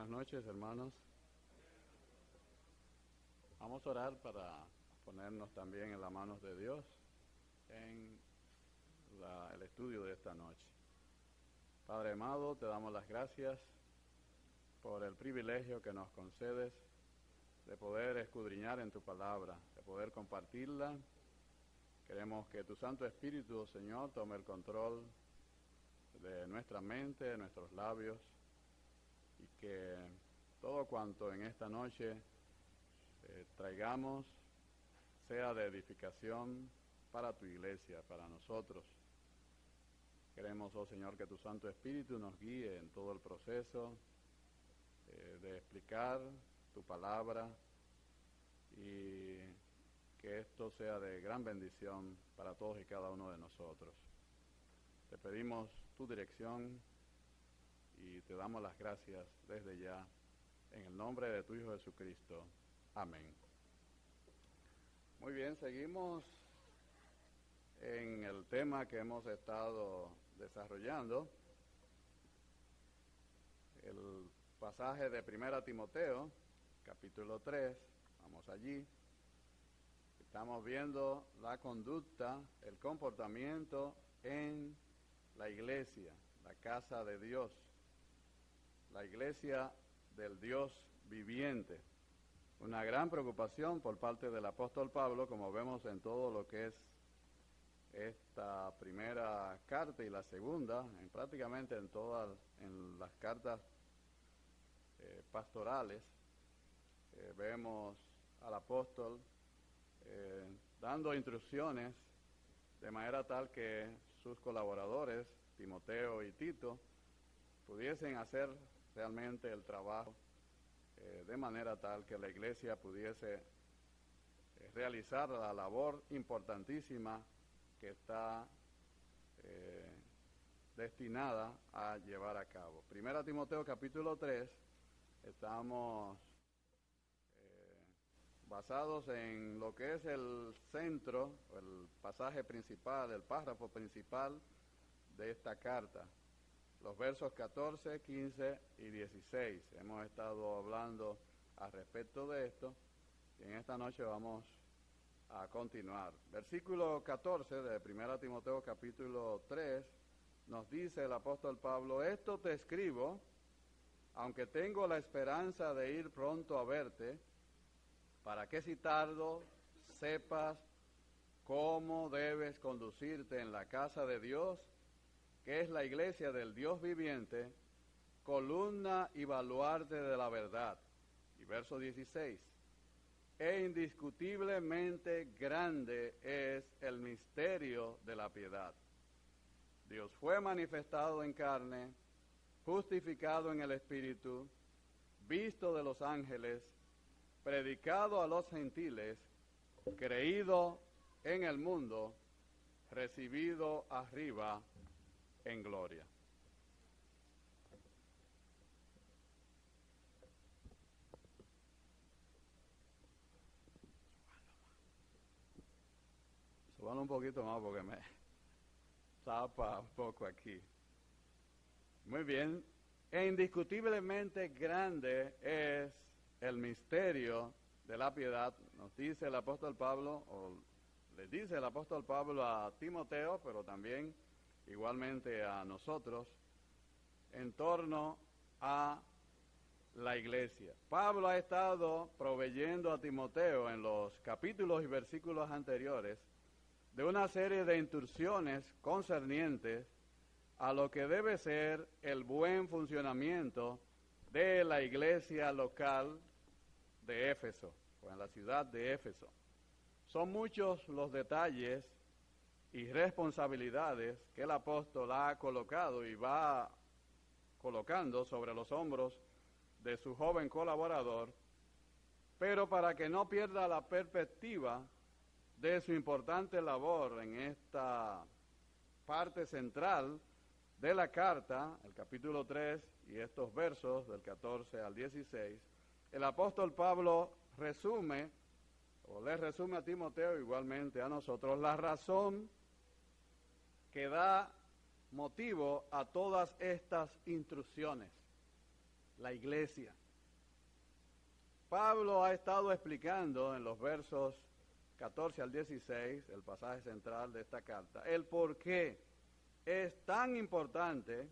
Buenas noches, hermanos. Vamos a orar para ponernos también en las manos de Dios en el estudio de esta noche. Padre amado, te damos las gracias por el privilegio que nos concedes de poder escudriñar en tu palabra, de poder compartirla. Queremos que tu Santo Espíritu, Señor, tome el control de nuestra mente, de nuestros labios, y que todo cuanto en esta noche traigamos sea de edificación para tu iglesia, para nosotros. Queremos, oh Señor, que tu Santo Espíritu nos guíe en todo el proceso de explicar tu palabra, y que esto sea de gran bendición para todos y cada uno de nosotros. Te pedimos tu dirección y te damos las gracias desde ya, en el nombre de tu Hijo Jesucristo. Amén. Muy bien, seguimos en el tema que hemos estado desarrollando, el pasaje de 1 Timoteo, capítulo 3, vamos allí. Estamos viendo la conducta, el comportamiento en la iglesia, la casa de Dios, la iglesia del Dios viviente. Una gran preocupación por parte del apóstol Pablo, como vemos en todo lo que es esta primera carta y la segunda, prácticamente en las cartas pastorales. Vemos al apóstol dando instrucciones de manera tal que sus colaboradores, Timoteo y Tito, pudiesen hacer realmente el trabajo de manera tal que la iglesia pudiese realizar la labor importantísima que está destinada a llevar a cabo. 1 Timoteo capítulo 3, estamos basados en lo que es el centro, el pasaje principal, el párrafo principal de esta carta. Los versos 14, 15 y 16. Hemos estado hablando al respecto de esto y en esta noche vamos a continuar. Versículo 14 de 1 Timoteo capítulo 3 nos dice el apóstol Pablo: esto te escribo, aunque tengo la esperanza de ir pronto a verte, para que si tardo sepas cómo debes conducirte en la casa de Dios, que es la iglesia del Dios viviente, columna y baluarte de la verdad. Y verso 16, e indiscutiblemente grande es el misterio de la piedad. Dios fue manifestado en carne, justificado en el Espíritu, visto de los ángeles, predicado a los gentiles, creído en el mundo, recibido arriba en gloria. Subalo un poquito más porque me tapa un poco aquí. Muy bien. E indiscutiblemente grande es el misterio de la piedad, nos dice el apóstol Pablo, o le dice el apóstol Pablo a Timoteo, pero también igualmente a nosotros, en torno a la iglesia. Pablo ha estado proveyendo a Timoteo en los capítulos y versículos anteriores de una serie de instrucciones concernientes a lo que debe ser el buen funcionamiento de la iglesia local de Éfeso, o en la ciudad de Éfeso. Son muchos los detalles y responsabilidades que el apóstol ha colocado y va colocando sobre los hombros de su joven colaborador, pero para que no pierda la perspectiva de su importante labor en esta parte central de la carta, el capítulo 3 y estos versos del 14 al 16, el apóstol Pablo resume, o le resume a Timoteo igualmente a nosotros, la razón que da motivo a todas estas instrucciones. la iglesia. Pablo ha estado explicando en los versos 14 al 16, el pasaje central de esta carta, el por qué es tan importante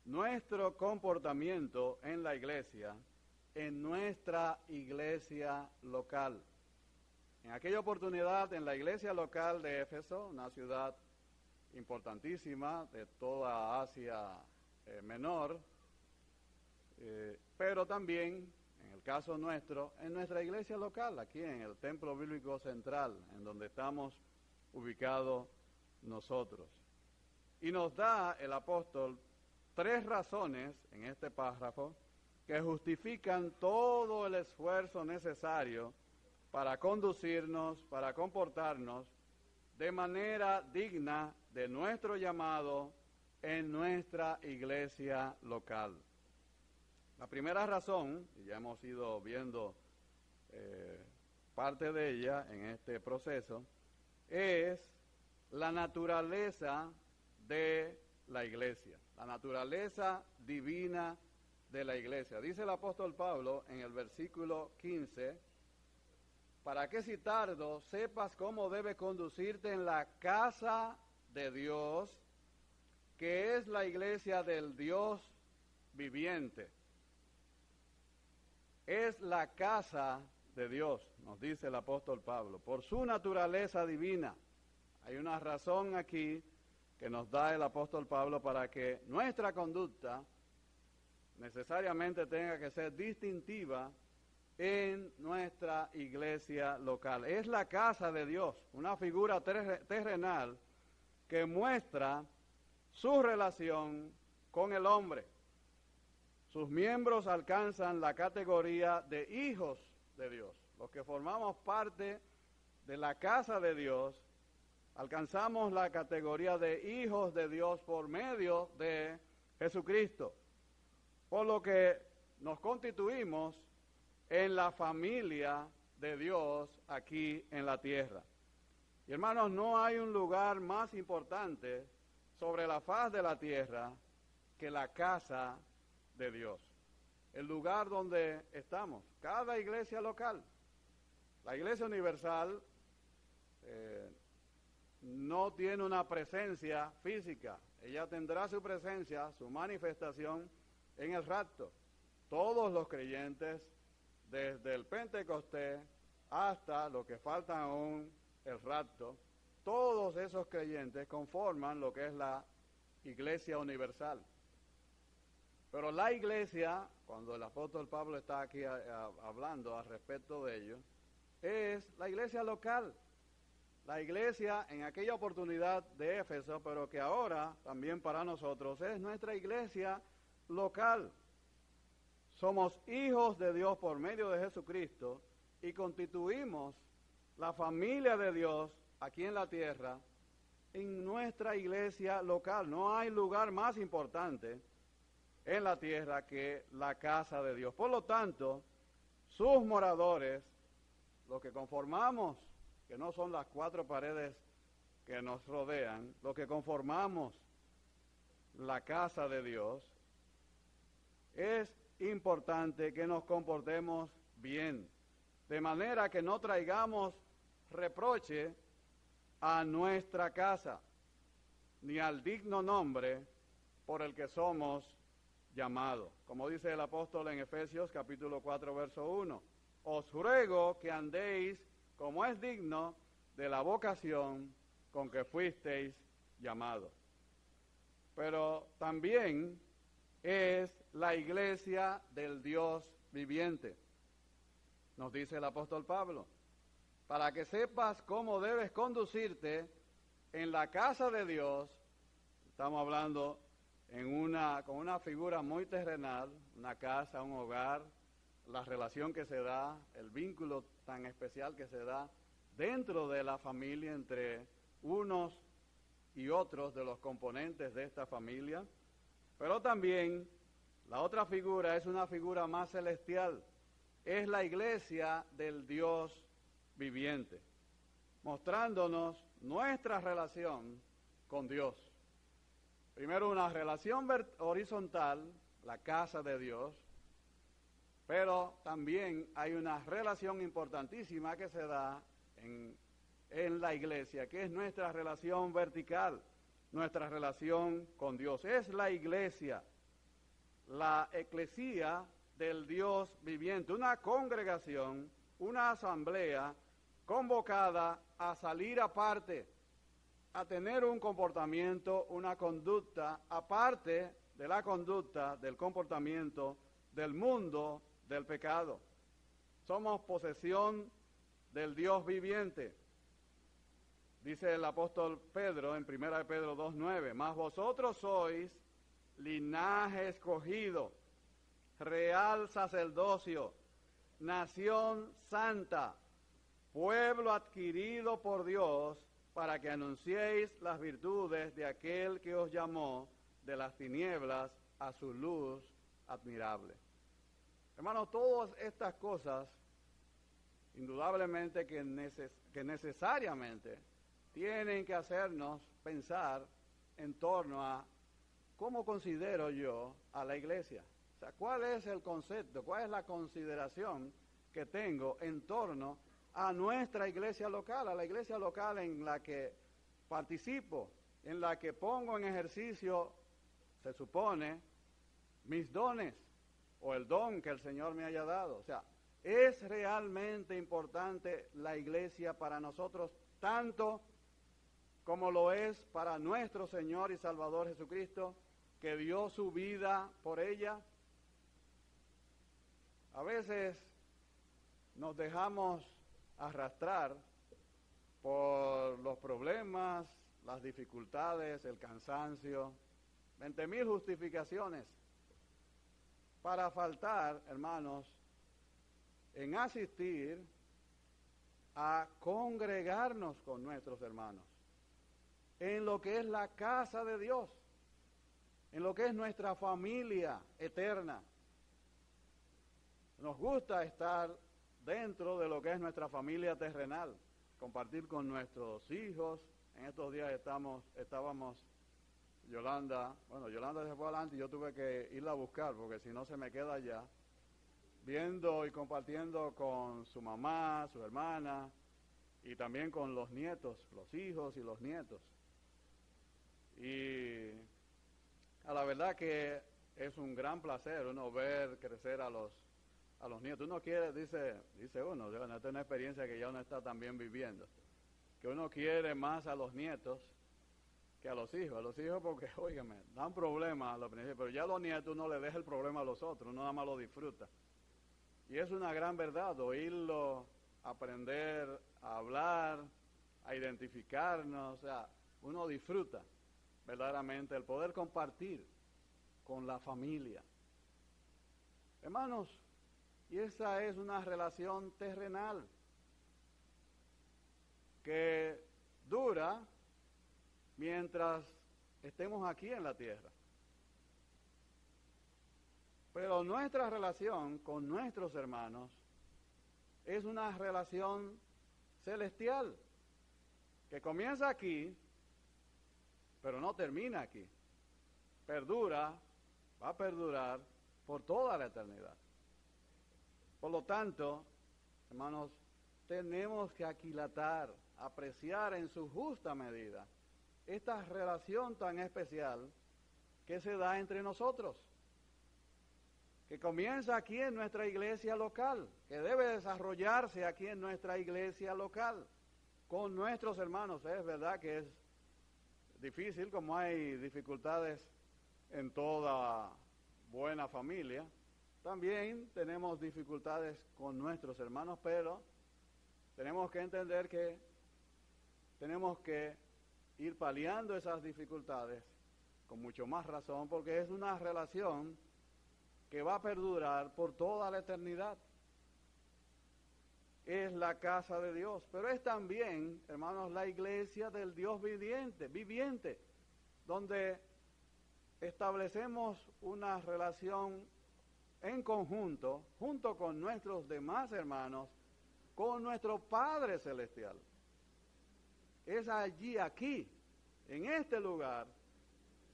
nuestro comportamiento en la iglesia, en nuestra iglesia local. En aquella oportunidad, en la iglesia local de Éfeso, una ciudad importantísima de toda Asia Menor, pero también, en el caso nuestro, en nuestra iglesia local, aquí en el Templo Bíblico Central, en donde estamos ubicados nosotros. Y nos da el apóstol 3 razones en este párrafo que justifican todo el esfuerzo necesario para conducirnos, para comportarnos de manera digna de nuestro llamado en nuestra iglesia local. La primera razón, y ya hemos ido viendo parte de ella en este proceso, es la naturaleza de la iglesia, la naturaleza divina de la iglesia. Dice el apóstol Pablo en el versículo 15, para que si tardo sepas cómo debe conducirte en la casa de Dios, que es la iglesia del Dios viviente. Es la casa de Dios, nos dice el apóstol Pablo, por su naturaleza divina. Hay una razón aquí que nos da el apóstol Pablo para que nuestra conducta necesariamente tenga que ser distintiva en nuestra iglesia local. Es la casa de Dios, una figura terrenal que muestra su relación con el hombre. Sus miembros alcanzan la categoría de hijos de Dios. Los que formamos parte de la casa de Dios, alcanzamos la categoría de hijos de Dios por medio de Jesucristo. Por lo que nos constituimos en la familia de Dios aquí en la tierra. Y hermanos, no hay un lugar más importante sobre la faz de la tierra que la casa de Dios. El lugar donde estamos, cada iglesia local. La iglesia universal no tiene una presencia física. Ella tendrá su presencia, su manifestación en el rapto. Todos los creyentes, desde el Pentecostés hasta los que faltan aún el rapto, todos esos creyentes conforman lo que es la iglesia universal. Pero la iglesia, cuando el apóstol Pablo está aquí hablando al respecto de ello, es la iglesia local. La iglesia en aquella oportunidad de Éfeso, pero que ahora también para nosotros es nuestra iglesia local. Somos hijos de Dios por medio de Jesucristo y constituimos la familia de Dios aquí en la tierra en nuestra iglesia local. No hay lugar más importante en la tierra que la casa de Dios. Por lo tanto, sus moradores, los que conformamos, que no son las 4 paredes que nos rodean, los que conformamos la casa de Dios, es importante que nos comportemos bien, de manera que no traigamos reproche a nuestra casa, ni al digno nombre por el que somos llamados. Como dice el apóstol en Efesios capítulo 4, verso 1, os ruego que andéis como es digno de la vocación con que fuisteis llamados. Pero también es la iglesia del Dios viviente, nos dice el apóstol Pablo, para que sepas cómo debes conducirte en la casa de Dios. Estamos hablando con una figura muy terrenal, una casa, un hogar, la relación que se da, el vínculo tan especial que se da dentro de la familia entre unos y otros de los componentes de esta familia. Pero también la otra figura es una figura más celestial, es la iglesia del Dios viviente, mostrándonos nuestra relación con Dios. Primero una relación horizontal, la casa de Dios, Pero también hay una relación importantísima que se da en la iglesia, que es nuestra relación vertical, nuestra relación con Dios. Es la iglesia, la eclesía del Dios viviente, una congregación, una asamblea convocada a salir aparte, a tener un comportamiento, una conducta aparte de la conducta, del comportamiento del mundo, del pecado. Somos posesión del Dios viviente. Dice el apóstol Pedro en 1 de Pedro 2:9, mas vosotros sois linaje escogido, real sacerdocio, nación santa, pueblo adquirido por Dios, para que anunciéis las virtudes de aquel que os llamó de las tinieblas a su luz admirable. Hermanos, todas estas cosas, indudablemente que necesariamente tienen que hacernos pensar en torno a cómo considero yo a la iglesia. O sea, ¿cuál es el concepto, cuál es la consideración que tengo en torno a nuestra iglesia local, a la iglesia local en la que participo, en la que pongo en ejercicio, se supone, mis dones o el don que el Señor me haya dado? O sea, es realmente importante la iglesia para nosotros, tanto como lo es para nuestro Señor y Salvador Jesucristo, que dio su vida por ella. A veces nos dejamos arrastrar por los problemas, las dificultades, el cansancio, 20,000 justificaciones para faltar, hermanos, en asistir a congregarnos con nuestros hermanos, en lo que es la casa de Dios, en lo que es nuestra familia eterna. Nos gusta estar dentro de lo que es nuestra familia terrenal, compartir con nuestros hijos. En estos días estábamos, Yolanda se fue adelante y yo tuve que irla a buscar porque si no se me queda allá, viendo y compartiendo con su mamá, su hermana y también con los nietos, los hijos y los nietos. Y a la verdad que es un gran placer uno ver crecer a los nietos. Uno quiere, dice uno, esta es una experiencia que ya uno está también viviendo, que uno quiere más a los nietos que a los hijos porque, óigame, dan problemas a los principios, pero ya a los nietos uno le deja el problema a los otros, uno nada más lo disfruta. Y es una gran verdad, oírlo, aprender a hablar, a identificarnos, o sea, uno disfruta verdaderamente el poder compartir con la familia. Hermanos, y esa es una relación terrenal que dura mientras estemos aquí en la tierra. Pero nuestra relación con nuestros hermanos es una relación celestial que comienza aquí, pero no termina aquí. Perdura, va a perdurar por toda la eternidad. Por lo tanto, hermanos, tenemos que aquilatar, apreciar en su justa medida esta relación tan especial que se da entre nosotros, que comienza aquí en nuestra iglesia local, que debe desarrollarse aquí en nuestra iglesia local, con nuestros hermanos. Es verdad que es difícil, como hay dificultades en toda buena familia, también tenemos dificultades con nuestros hermanos, pero tenemos que entender que tenemos que ir paliando esas dificultades con mucho más razón, porque es una relación que va a perdurar por toda la eternidad. Es la casa de Dios, pero es también, hermanos, la iglesia del Dios viviente, donde establecemos una relación en conjunto, junto con nuestros demás hermanos, con nuestro Padre Celestial. Es allí, aquí, en este lugar,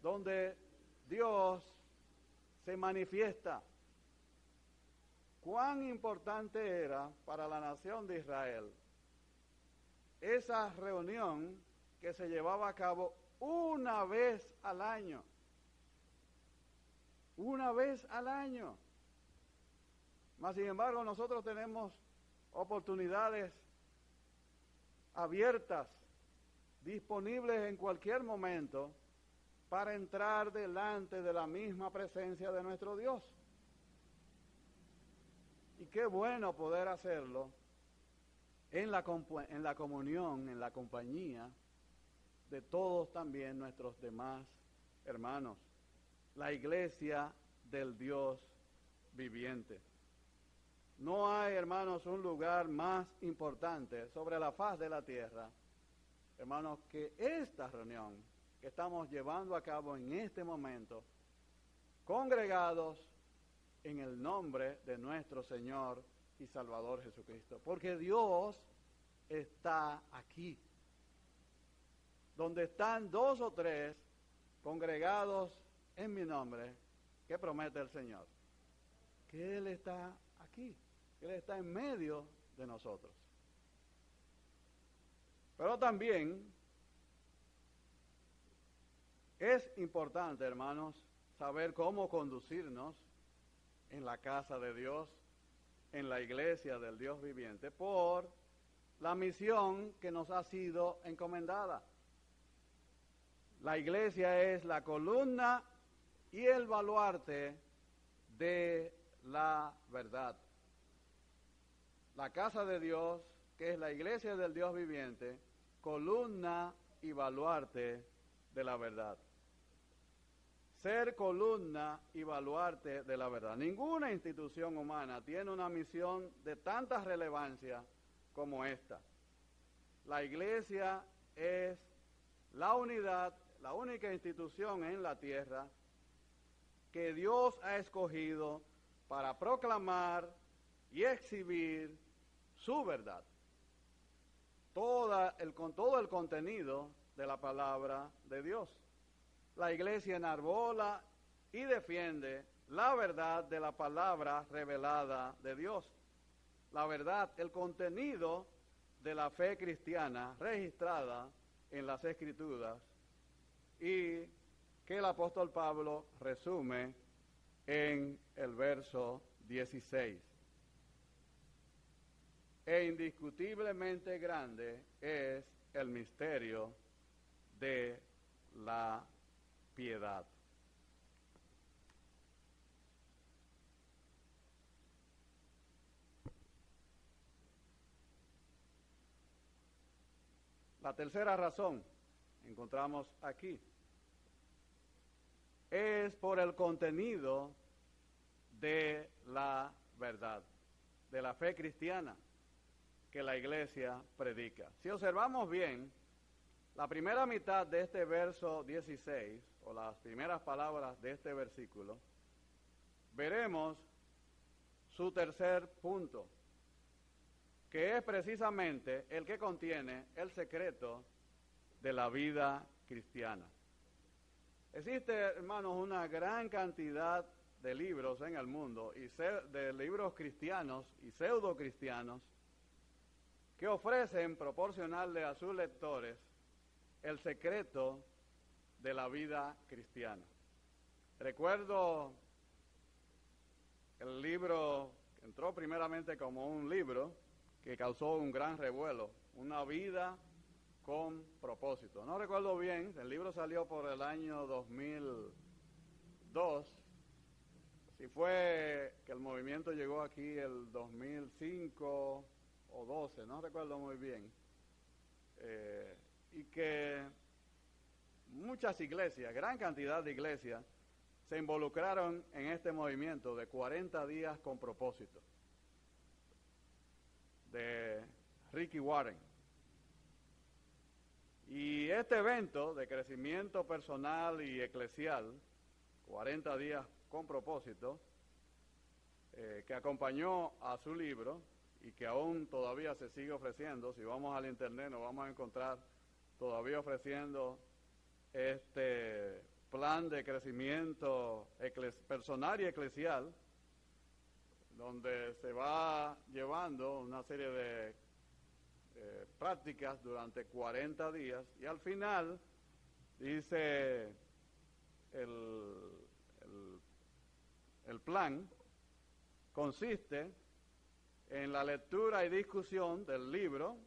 donde Dios se manifiesta. cuán importante era para la nación de Israel esa reunión que se llevaba a cabo una vez al año. Una vez al año. Mas, sin embargo, nosotros tenemos oportunidades abiertas, disponibles en cualquier momento, para entrar delante de la misma presencia de nuestro Dios. Y qué bueno poder hacerlo en la comunión, en la compañía de todos también nuestros demás hermanos. La iglesia del Dios viviente. No hay, hermanos, un lugar más importante sobre la faz de la tierra, hermanos, que esta reunión que estamos llevando a cabo en este momento, congregados en el nombre de nuestro Señor y Salvador Jesucristo. Porque Dios está aquí. Donde están 2 o 3 congregados en mi nombre, ¿qué promete el Señor? Que Él está aquí, que Él está en medio de nosotros. Pero también es importante, hermanos, saber cómo conducirnos en la casa de Dios, en la iglesia del Dios viviente, por la misión que nos ha sido encomendada. La iglesia es la columna y el baluarte de la verdad. La casa de Dios, que es la iglesia del Dios viviente, columna y baluarte de la verdad. Ser columna y baluarte de la verdad. Ninguna institución humana tiene una misión de tanta relevancia como esta. La iglesia es la unidad, la única institución en la tierra que Dios ha escogido para proclamar y exhibir su verdad. Con todo el contenido de la palabra de Dios. La iglesia enarbola y defiende la verdad de la palabra revelada de Dios. La verdad, el contenido de la fe cristiana registrada en las Escrituras y que el apóstol Pablo resume en el verso 16. E indiscutiblemente grande es el misterio de la piedad. La tercera razón, encontramos aquí, es por el contenido de la verdad, de la fe cristiana que la iglesia predica. Si observamos bien, la primera mitad de este verso 16, o las primeras palabras de este versículo, veremos su tercer punto, que es precisamente el que contiene el secreto de la vida cristiana. Existe, hermanos, una gran cantidad de libros en el mundo, y de libros cristianos y pseudo-cristianos, que ofrecen proporcionarle a sus lectores el secreto de la vida cristiana. Recuerdo el libro que entró primeramente como un libro que causó un gran revuelo, Una vida con propósito. No recuerdo bien, el libro salió por el año 2002, si fue que el movimiento llegó aquí el 2005 o 12, no recuerdo muy bien, y que muchas iglesias, gran cantidad de iglesias, se involucraron en este movimiento de 40 días con propósito, de Ricky Warren. Y este evento de crecimiento personal y eclesial, 40 días con propósito, que acompañó a su libro y que aún todavía se sigue ofreciendo, si vamos al internet nos vamos a encontrar todavía ofreciendo este plan de crecimiento personal y eclesial, donde se va llevando una serie de prácticas durante 40 días y al final dice el plan consiste en la lectura y discusión del libro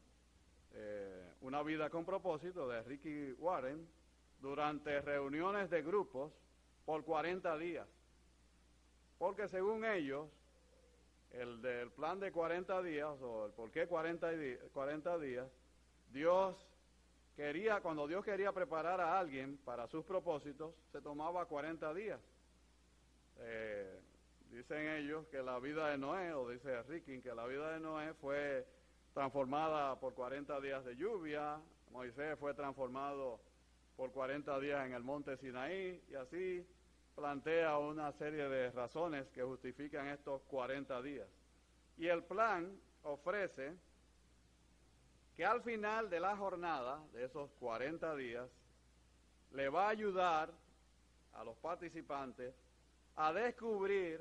Una vida con propósito de Ricky Warren durante reuniones de grupos por 40 días. Porque según ellos, el del plan de 40 días, o el por qué 40 días, cuando Dios quería preparar a alguien para sus propósitos, se tomaba 40 días. Dicen ellos que la vida de Noé, o dice Ricky, que la vida de Noé fue transformada por 40 días de lluvia, Moisés fue transformado por 40 días en el monte Sinaí, y así plantea una serie de razones que justifican estos 40 días. Y el plan ofrece que al final de la jornada, de esos 40 días, le va a ayudar a los participantes a descubrir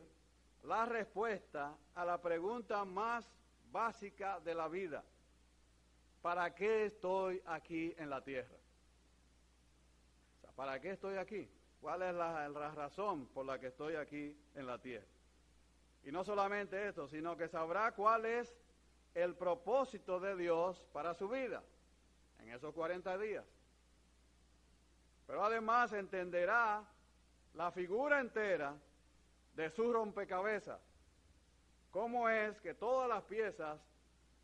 la respuesta a la pregunta más básica de la vida. ¿Para qué estoy aquí en la tierra? O sea, ¿para qué estoy aquí? ¿Cuál es la razón por la que estoy aquí en la tierra? Y no solamente esto, sino que sabrá cuál es el propósito de Dios para su vida en esos 40 días. Pero además entenderá la figura entera de su rompecabezas. Cómo es que todas las piezas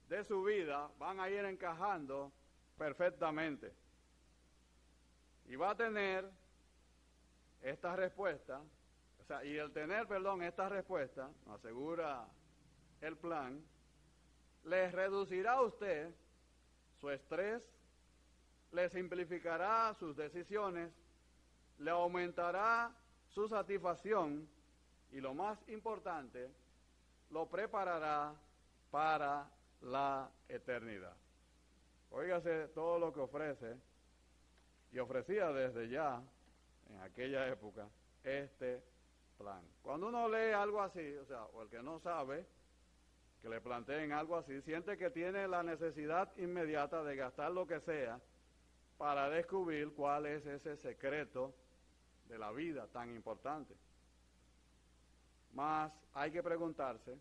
de su vida van a ir encajando perfectamente. Y va a tener esta respuesta, y el tener, esta respuesta, asegura el plan, le reducirá a usted su estrés, le simplificará sus decisiones, le aumentará su satisfacción y lo más importante, lo preparará para la eternidad. Óigase todo lo que ofrece y ofrecía desde ya, en aquella época, este plan. Cuando uno lee algo así, o el que no sabe, que le planteen algo así, siente que tiene la necesidad inmediata de gastar lo que sea para descubrir cuál es ese secreto de la vida tan importante. Mas hay que preguntarse,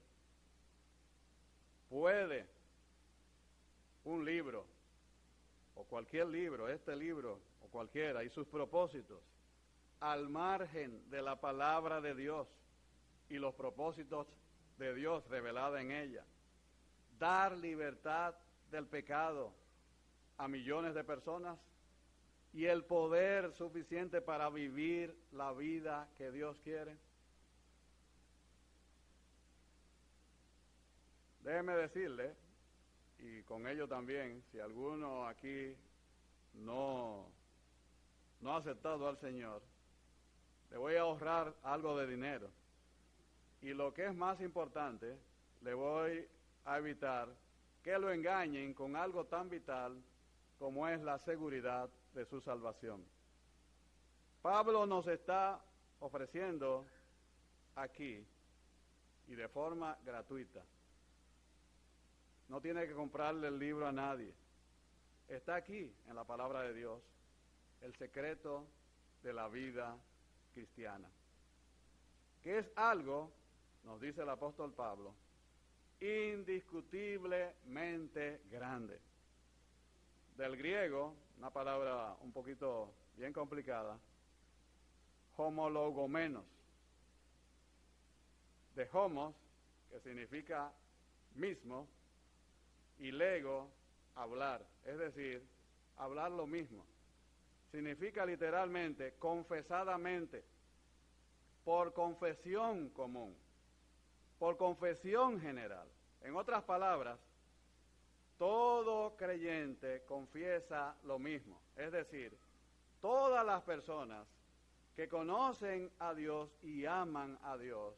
¿puede un libro, o cualquier libro, este libro, o cualquiera, y sus propósitos, al margen de la palabra de Dios y los propósitos de Dios revelada en ella, dar libertad del pecado a millones de personas y el poder suficiente para vivir la vida que Dios quiere? Déjeme decirle, y con ello también, si alguno aquí no ha aceptado al Señor, le voy a ahorrar algo de dinero. Y lo que es más importante, le voy a evitar que lo engañen con algo tan vital como es la seguridad de su salvación. Pablo nos está ofreciendo aquí, y de forma gratuita, no tiene que comprarle el libro a nadie, está aquí en la palabra de Dios, el secreto de la vida cristiana, que es algo, nos dice el apóstol Pablo, indiscutiblemente grande. Del griego, una palabra un poquito bien complicada, homologomenos. De homos, que significa mismo, y lego, hablar, es decir, hablar lo mismo. Significa literalmente, confesadamente, por confesión común, por confesión general. En otras palabras, todo creyente confiesa lo mismo, es decir, todas las personas que conocen a Dios y aman a Dios,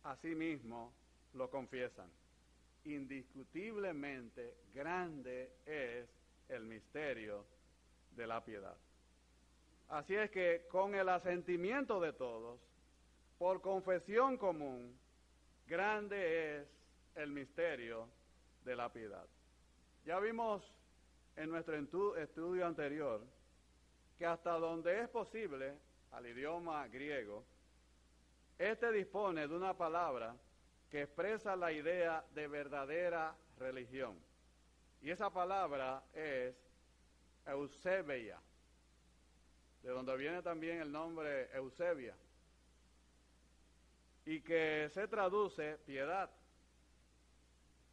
asimismo lo confiesan. Indiscutiblemente grande es el misterio de la piedad. Así es que con el asentimiento de todos, por confesión común, grande es el misterio de la piedad. Ya vimos en nuestro estudio anterior que hasta donde es posible al idioma griego, este dispone de una palabra que expresa la idea de verdadera religión. Y esa palabra es Eusebia, de donde viene también el nombre Eusebia, y que se traduce piedad.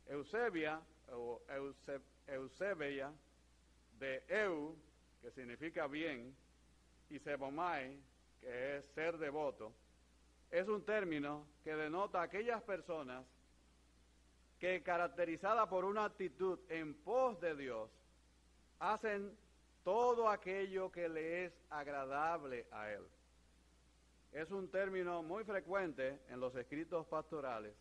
Eusebia o Eusebia, de Eu, que significa bien, y Sebomai, que es ser devoto, es un término que denota a aquellas personas que, caracterizadas por una actitud en pos de Dios, hacen todo aquello que le es agradable a Él. Es un término muy frecuente en los escritos pastorales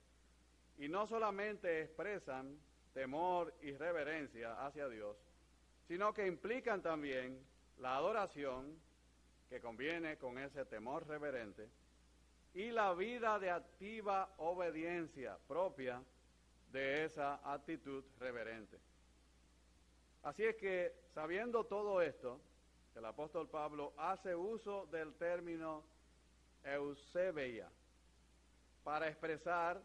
y no solamente expresan temor y reverencia hacia Dios, sino que implican también la adoración que conviene con ese temor reverente y la vida de activa obediencia propia de esa actitud reverente. Así es que, sabiendo todo esto, el apóstol Pablo hace uso del término Eusebia para expresar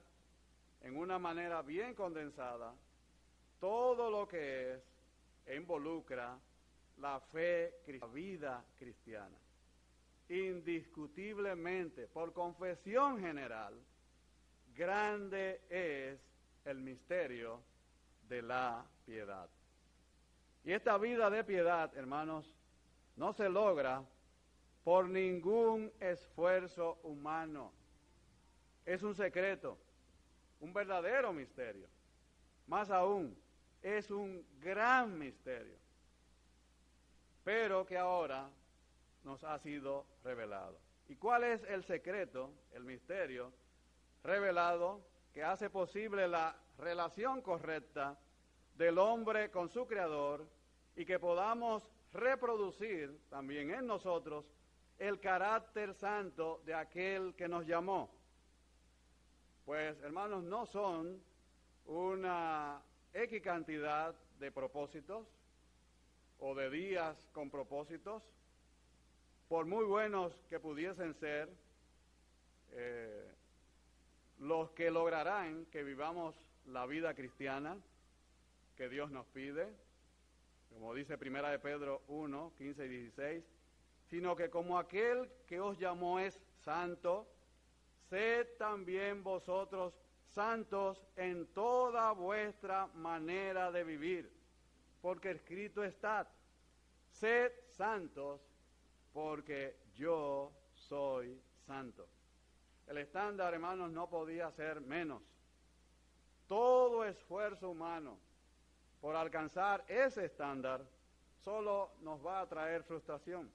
en una manera bien condensada todo lo que es e involucra la fe, la vida cristiana. Indiscutiblemente, por confesión general, grande es el misterio de la piedad. Y esta vida de piedad, hermanos, no se logra por ningún esfuerzo humano. Es un secreto, un verdadero misterio. Más aún, es un gran misterio, pero que ahora nos ha sido revelado. ¿Y cuál es el secreto, el misterio revelado que hace posible la relación correcta del hombre con su Creador y que podamos reproducir también en nosotros el carácter santo de aquel que nos llamó? Pues, hermanos, no son una X cantidad de propósitos o de días con propósitos, por muy buenos que pudiesen ser, los que lograrán que vivamos la vida cristiana que Dios nos pide, como dice 1 de Pedro 1, 15 y 16, sino que como aquel que os llamó es santo, sed también vosotros santos en toda vuestra manera de vivir, porque escrito está, sed santos porque yo soy santo. El estándar, hermanos, no podía ser menos. Todo esfuerzo humano por alcanzar ese estándar solo nos va a traer frustración.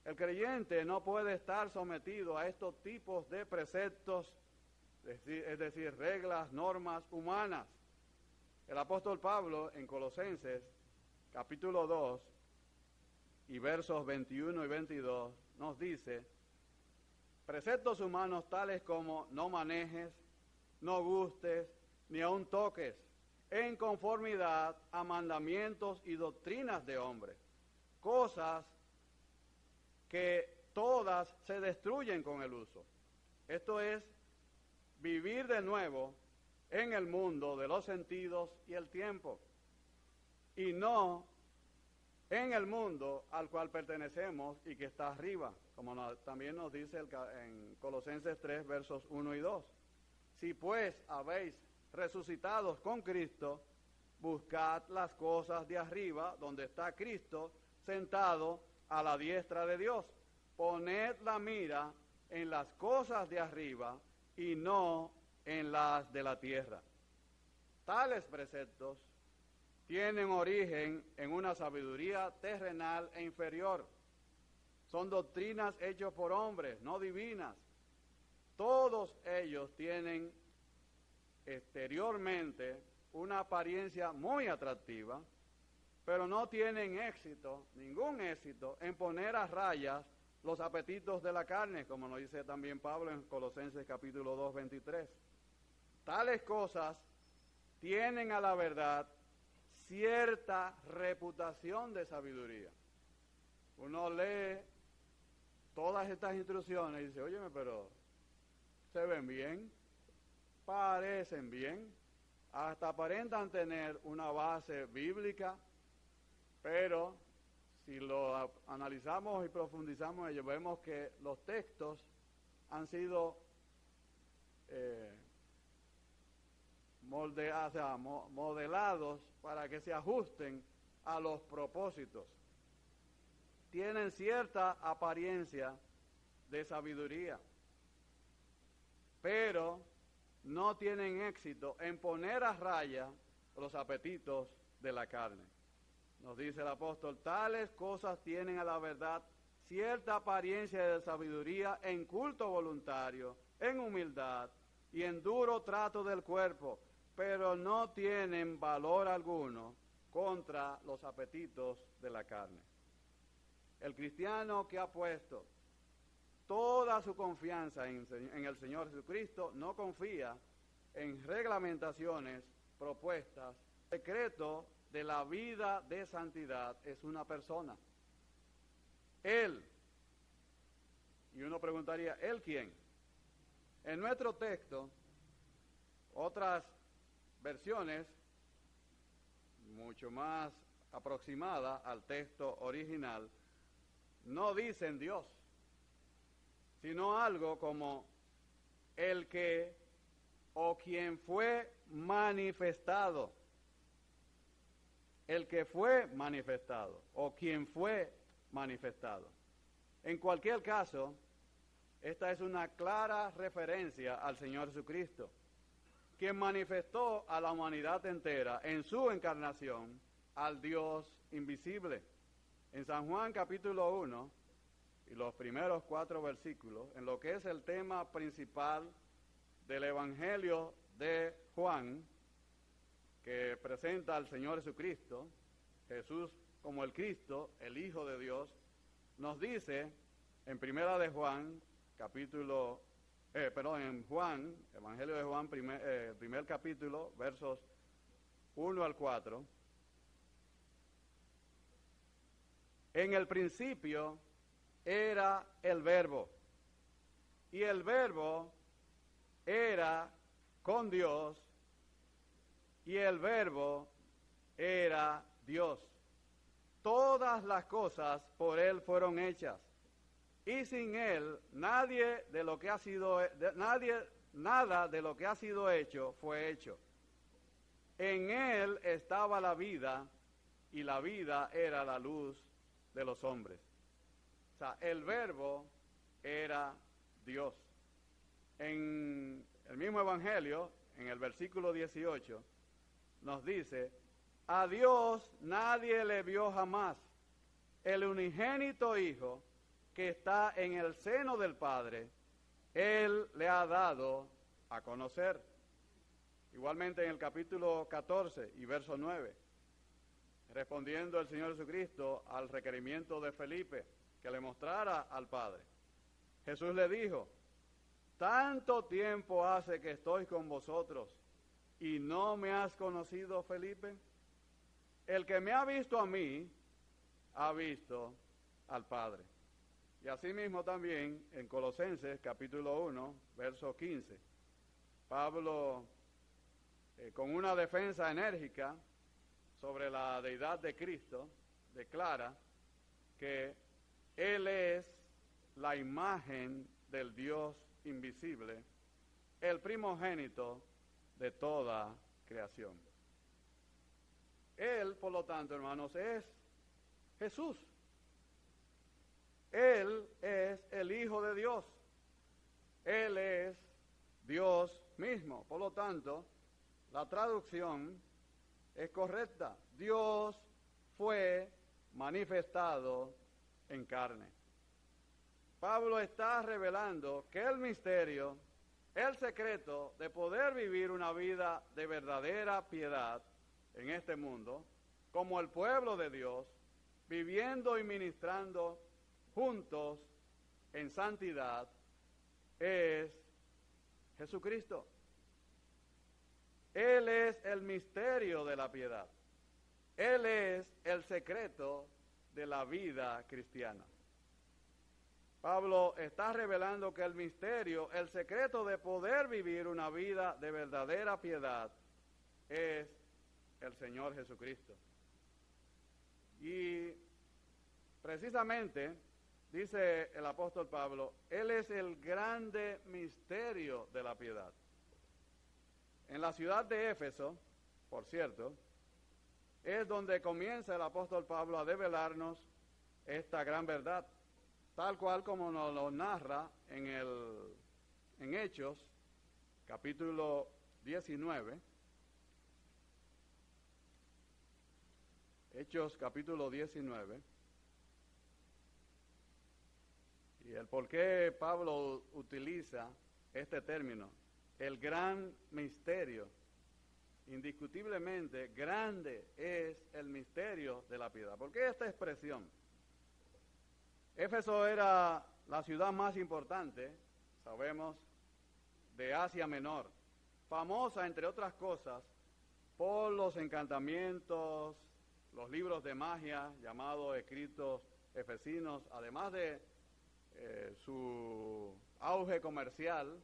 El creyente no puede estar sometido a estos tipos de preceptos, es decir, reglas, normas humanas. El apóstol Pablo en Colosenses, capítulo 2, y versos 21 y 22, nos dice, preceptos humanos tales como no manejes, no gustes, ni aun toques, en conformidad a mandamientos y doctrinas de hombres, cosas que todas se destruyen con el uso. Esto es vivir de nuevo en el mundo de los sentidos y el tiempo, y no en el mundo al cual pertenecemos y que está arriba, como también nos dice en Colosenses 3, versos 1 y 2. Si pues habéis resucitados con Cristo, buscad las cosas de arriba, donde está Cristo sentado a la diestra de Dios. Poned la mira en las cosas de arriba y no en las de la tierra. Tales preceptos tienen origen en una sabiduría terrenal e inferior. Son doctrinas hechas por hombres, no divinas. Todos ellos tienen exteriormente una apariencia muy atractiva, pero no tienen éxito, ningún éxito, en poner a rayas los apetitos de la carne, como nos dice también Pablo en Colosenses capítulo 2, 23. Tales cosas tienen a la verdad cierta reputación de sabiduría. Uno lee todas estas instrucciones y dice, óyeme, pero se ven bien, parecen bien, hasta aparentan tener una base bíblica, pero si lo analizamos y profundizamos en ello, vemos que los textos han sido modelados para que se ajusten a los propósitos. Tienen cierta apariencia de sabiduría, pero no tienen éxito en poner a raya los apetitos de la carne. Nos dice el apóstol, tales cosas tienen a la verdad cierta apariencia de sabiduría en culto voluntario, en humildad y en duro trato del cuerpo, pero no tienen valor alguno contra los apetitos de la carne. El cristiano que ha puesto toda su confianza en el Señor Jesucristo no confía en reglamentaciones propuestas. El secreto de la vida de santidad es una persona. Él. Y uno preguntaría, ¿él quién? En nuestro texto, otras versiones, mucho más aproximadas al texto original, no dicen Dios, sino algo como el que o quien fue manifestado. El que fue manifestado o quien fue manifestado. En cualquier caso, esta es una clara referencia al Señor Jesucristo, quien manifestó a la humanidad entera en su encarnación al Dios invisible. En San Juan capítulo 1 y los primeros 4 versículos, en lo que es el tema principal del Evangelio de Juan, que presenta al Señor Jesucristo, Jesús como el Cristo, el Hijo de Dios, nos dice en primera de Juan, en Juan, Evangelio de Juan, primer capítulo, versos 1 al 4, en el principio era el Verbo, y el Verbo era con Dios, y el Verbo era Dios. Todas las cosas por Él fueron hechas, y sin Él nada de lo que ha sido hecho fue hecho. En Él estaba la vida, y la vida era la luz de los hombres. O sea, el Verbo era Dios. En el mismo Evangelio, en el versículo 18, nos dice, a Dios nadie le vio jamás. El unigénito Hijo que está en el seno del Padre, Él le ha dado a conocer. Igualmente en el capítulo 14 y verso 9, respondiendo el Señor Jesucristo al requerimiento de Felipe, que le mostrara al Padre, Jesús le dijo, tanto tiempo hace que estoy con vosotros, ¿y no me has conocido, Felipe? El que me ha visto a mí, ha visto al Padre. Y asimismo también en Colosenses capítulo 1, verso 15, Pablo, con una defensa enérgica sobre la deidad de Cristo, declara que Él es la imagen del Dios invisible, el primogénito de toda creación. Él, por lo tanto, hermanos, es Jesús. Él es el Hijo de Dios. Él es Dios mismo. Por lo tanto, la traducción es correcta. Dios fue manifestado en carne. Pablo está revelando que el misterio, el secreto de poder vivir una vida de verdadera piedad en este mundo, como el pueblo de Dios, viviendo y ministrando juntos en santidad, es Jesucristo. Él es el misterio de la piedad. Él es el secreto de la vida cristiana. Pablo está revelando que el misterio, el secreto de poder vivir una vida de verdadera piedad es el Señor Jesucristo. Y precisamente, dice el apóstol Pablo, Él es el grande misterio de la piedad. En la ciudad de Éfeso, por cierto, es donde comienza el apóstol Pablo a develarnos esta gran verdad, tal cual como nos lo narra en Hechos, capítulo 19. Hechos, capítulo 19. Y el por qué Pablo utiliza este término, el gran misterio. Indiscutiblemente grande es el misterio de la piedad. ¿Por qué esta expresión? Éfeso era la ciudad más importante, sabemos, de Asia Menor, famosa, entre otras cosas, por los encantamientos, los libros de magia, llamados escritos efesinos, además de su auge comercial,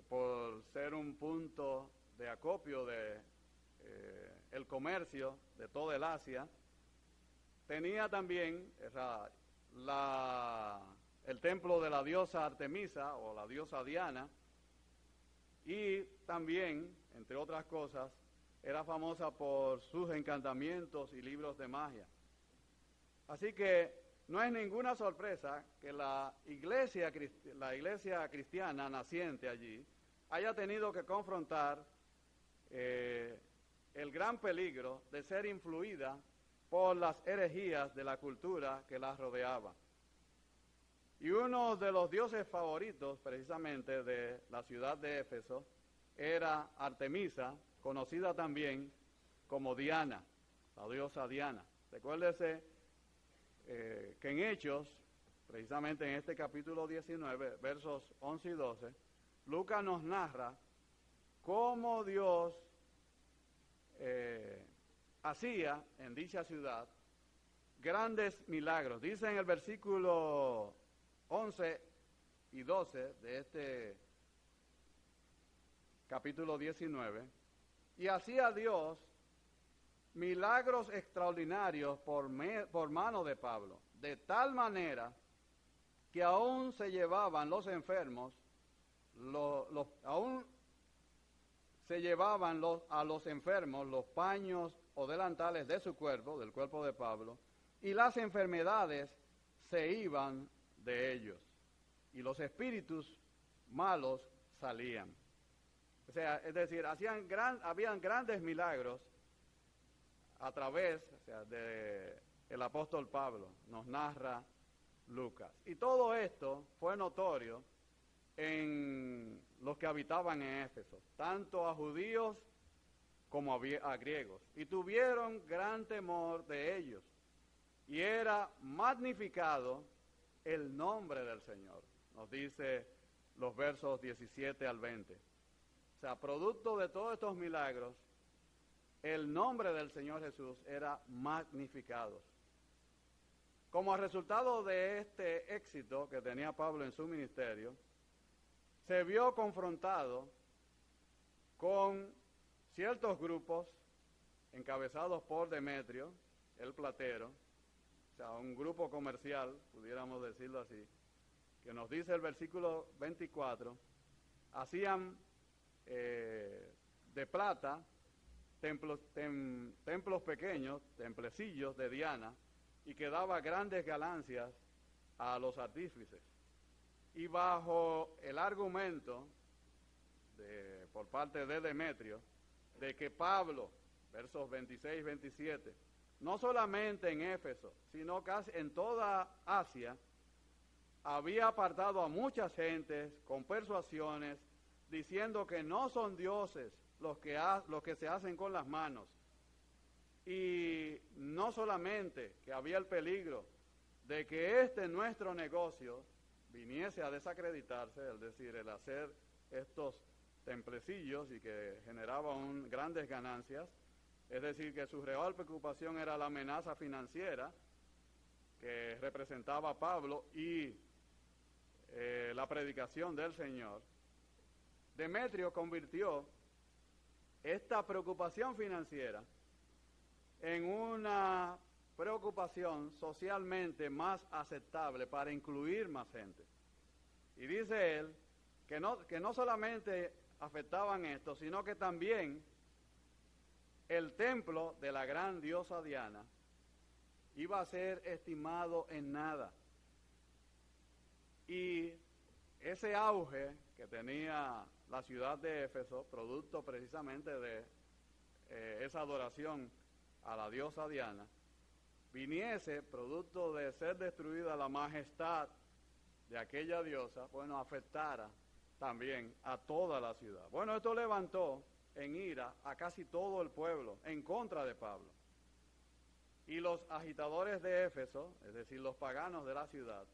por ser un punto de acopio de el comercio de toda el Asia. Tenía también el templo de la diosa Artemisa o la diosa Diana, y también, entre otras cosas, era famosa por sus encantamientos y libros de magia. Así que no es ninguna sorpresa que la iglesia cristiana naciente allí haya tenido que confrontar el gran peligro de ser influida por las herejías de la cultura que las rodeaba. Y uno de los dioses favoritos, precisamente, de la ciudad de Éfeso, era Artemisa, conocida también como Diana, la diosa Diana. Recuérdese que en Hechos, precisamente en este capítulo 19, versos 11 y 12, Lucas nos narra cómo Dios hacía en dicha ciudad grandes milagros. Dice en el versículo 11 y 12 de este capítulo 19, y hacía Dios milagros extraordinarios por mano de Pablo, de tal manera que aún se llevaban los enfermos, aún se llevaban a los enfermos los paños o delantales de su cuerpo, del cuerpo de Pablo, y las enfermedades se iban de ellos, y los espíritus malos salían. O sea, es decir, habían grandes milagros a través, de el apóstol Pablo, nos narra Lucas. Y todo esto fue notorio en los que habitaban en Éfeso, tanto a judíos como a griegos, y tuvieron gran temor de ellos, y era magnificado el nombre del Señor, nos dice los versos 17 al 20. O sea, producto de todos estos milagros, el nombre del Señor Jesús era magnificado. Como resultado de este éxito que tenía Pablo en su ministerio, se vio confrontado con ciertos grupos encabezados por Demetrio, el platero, o sea, un grupo comercial, pudiéramos decirlo así, que nos dice el versículo 24, hacían de plata templos pequeños, templecillos de Diana, y que daba grandes ganancias a los artífices. Y bajo el argumento por parte de Demetrio, de que Pablo, versos 26 y 27, no solamente en Éfeso, sino casi en toda Asia, había apartado a muchas gentes con persuasiones, diciendo que no son dioses los que se hacen con las manos. Y no solamente que había el peligro de que nuestro negocio viniese a desacreditarse, es decir, el hacer estos templecillos y que generaban grandes ganancias. Es decir, que su real preocupación era la amenaza financiera que representaba Pablo y la predicación del Señor. Demetrio convirtió esta preocupación financiera en una preocupación socialmente más aceptable para incluir más gente. Y dice él que no solamente afectaban esto, sino que también el templo de la gran diosa Diana iba a ser estimado en nada. Y ese auge que tenía la ciudad de Éfeso, producto precisamente de esa adoración a la diosa Diana, viniese producto de ser destruida la majestad de aquella diosa, bueno, afectara también a toda la ciudad. Bueno, esto levantó en ira a casi todo el pueblo en contra de Pablo. Y los agitadores de Éfeso, es decir, los paganos de la ciudad,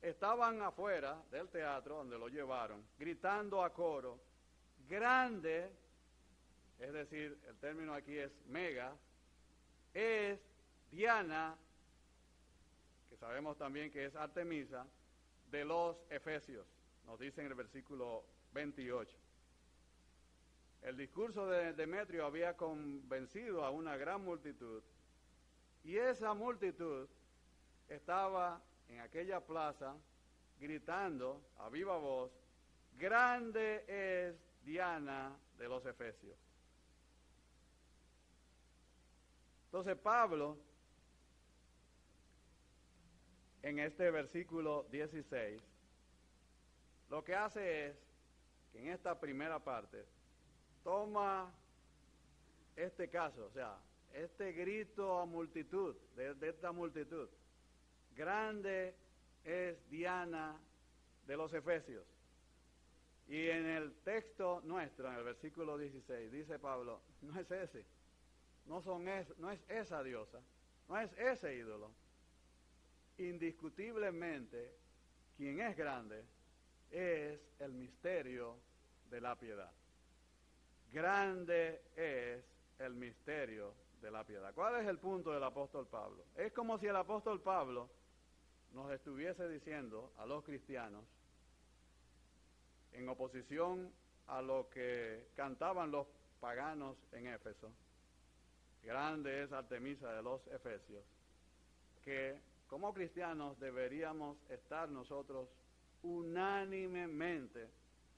estaban afuera del teatro donde lo llevaron, gritando a coro, grande, es decir, el término aquí es mega, es Diana, que sabemos también que es Artemisa, de los Efesios, nos dice en el versículo 28. El discurso de Demetrio había convencido a una gran multitud, y esa multitud estaba en aquella plaza gritando a viva voz, grande es Diana de los Efesios. Entonces Pablo, en este versículo 16, lo que hace es que en esta primera parte toma este caso, o sea, este grito a multitud, de esta multitud, grande es Diana de los Efesios. Y en el texto nuestro, en el versículo 16, dice Pablo, no es ese, no es esa diosa, no es ese ídolo. Indiscutiblemente, quien es grande es el misterio de la piedad. Grande es el misterio de la piedad. ¿Cuál es el punto del apóstol Pablo? Es como si el apóstol Pablo nos estuviese diciendo a los cristianos, en oposición a lo que cantaban los paganos en Éfeso, grande es Artemisa de los Efesios, que como cristianos deberíamos estar nosotros unánimemente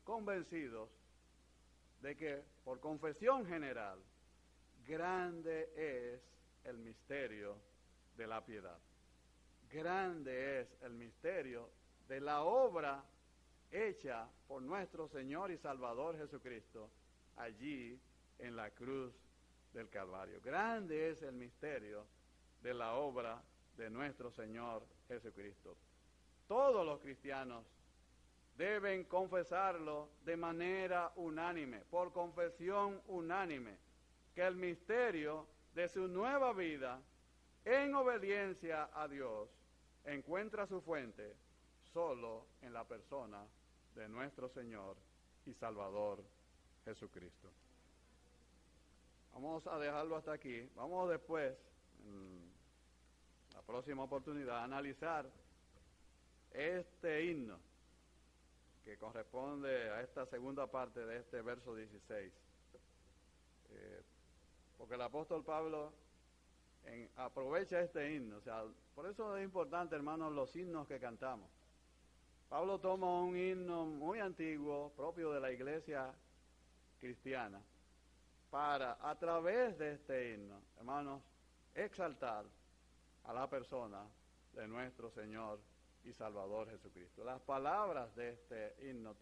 convencidos de que por confesión general, grande es el misterio de la piedad. Grande es el misterio de la obra hecha por nuestro Señor y Salvador Jesucristo allí en la cruz del Calvario. Grande es el misterio de la obra de nuestro Señor Jesucristo. Todos los cristianos deben confesarlo de manera unánime, por confesión unánime, que el misterio de su nueva vida en obediencia a Dios encuentra su fuente solo en la persona de nuestro Señor y Salvador Jesucristo. Vamos a dejarlo hasta aquí. Vamos después, en la próxima oportunidad, a analizar este himno que corresponde a esta segunda parte de este verso 16. Porque el apóstol Pablo aprovecha este himno. O sea, por eso es importante, hermanos, los himnos que cantamos. Pablo toma un himno muy antiguo, propio de la iglesia cristiana, para, a través de este himno, hermanos, exaltar a la persona de nuestro Señor y Salvador Jesucristo. Las palabras de este himno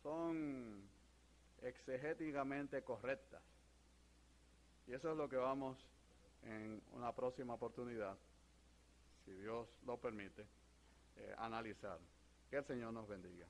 son exegéticamente correctas. Y eso es lo que vamos en una próxima oportunidad, si Dios lo permite, analizar. Que el Señor nos bendiga.